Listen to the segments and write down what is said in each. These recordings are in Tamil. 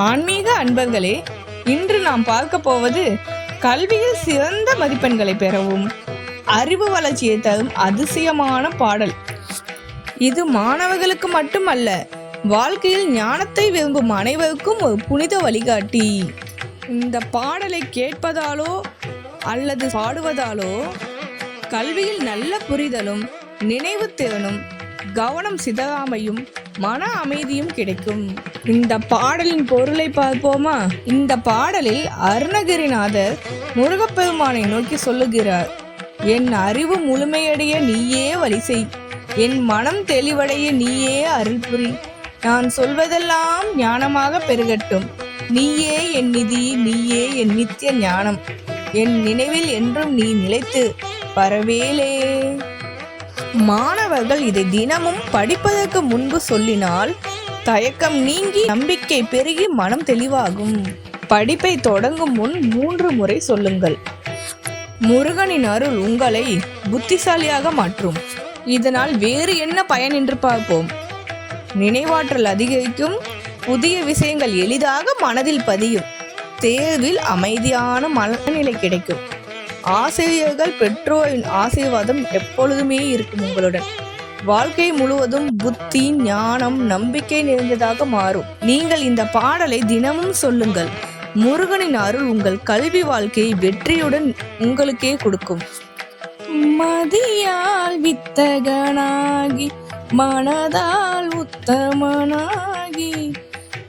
ஆன்மீக அன்பர்களே, இன்று நாம் பார்க்க போவது கல்வியில் சிறந்த மதிப்பெண்களை பெறவும் அறிவு வளர்ச்சியை தரும் அதிசயமான பாடல். இது மாணவர்களுக்கு மட்டுமல்ல, வாழ்க்கையில் ஞானத்தை விரும்பும் அனைவருக்கும் ஒரு புனித வழிகாட்டி. இந்த பாடலை கேட்பதாலோ அல்லது பாடுவதாலோ கல்வியில் நல்ல புரிதலும், நினைவு திறனும், கவனம் சிதறாமையும், மன அமைதியும் கிடைக்கும். இந்த பாடலின் பொருளை பார்ப்போமா? இந்த பாடலில் அருணகிரிநாதர் முருகப்பெருமானை நோக்கி சொல்லுகிறார், என் அறிவு முழுமையடைய நீயே வழி செய், என் மனம் தெளிவடைய நீயே அருள் புரி, நான் சொல்வதெல்லாம் ஞானமாக பெருகட்டும், நீயே என் நிதி, நீயே என் நித்திய ஞானம், என் நினைவில் என்றும் நீ நிலைத்து பரவேலே. மாணவர்கள் இதை தினமும் படிப்பதற்கு முன்பு சொல்லினால் தயக்கம் நீங்கி நம்பிக்கை பெருகி மனம் தெளிவாகும். படிப்பை தொடங்கும் முன் 3 முறை சொல்லுங்கள். முருகனின் அருள் உங்களை புத்திசாலியாக மாற்றும். இதனால் வேறு என்ன பயன் என்று பார்ப்போம். நினைவாற்றல் அதிகரிக்கும், புதிய விஷயங்கள் எளிதாக மனதில் பதியும், தேர்வில் அமைதியான மனநிலை கிடைக்கும், ஆசிரியர்கள் பெற்றோரின் ஆசீர்வாதம் எப்பொழுதுமே இருக்கும் உங்களுடன், வாழ்க்கை முழுவதும் புத்தி, ஞானம், நம்பிக்கை நிறைந்ததாக மாறும். நீங்கள் இந்த பாடலை தினமும் சொல்லுங்கள். முருகனின் அருள் உங்கள் கல்வி வாழ்க்கையை வெற்றியுடன் உங்களுக்கே கொடுக்கும். மதியால் வித்தகனாகி, மனதால் உத்தமனாகி,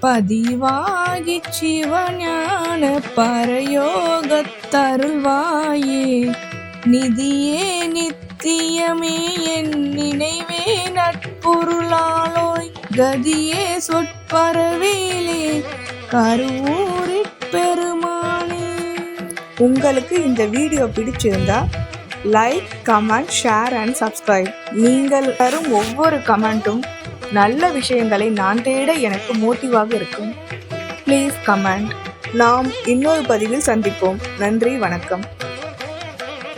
பதிவாகி சிவஞான பரயோகத்தருள்வாயே, நிதியே நித்தியமே என் நினைவே நட்பொருளாலோய், கதியே சொற்பரவேலே கருவூரிற் பெருமானே. உங்களுக்கு இந்த வீடியோ பிடிச்சிருந்தா like, comment, share and subscribe. நீங்கள் தரும் ஒவ்வொரு கமெண்ட்டும் நல்ல விஷயங்களை நான் தேட எனக்கு மோட்டிவாக இருக்கும். Please comment. நாம் இன்னொரு பதிவில் சந்திப்போம். நன்றி, வணக்கம்.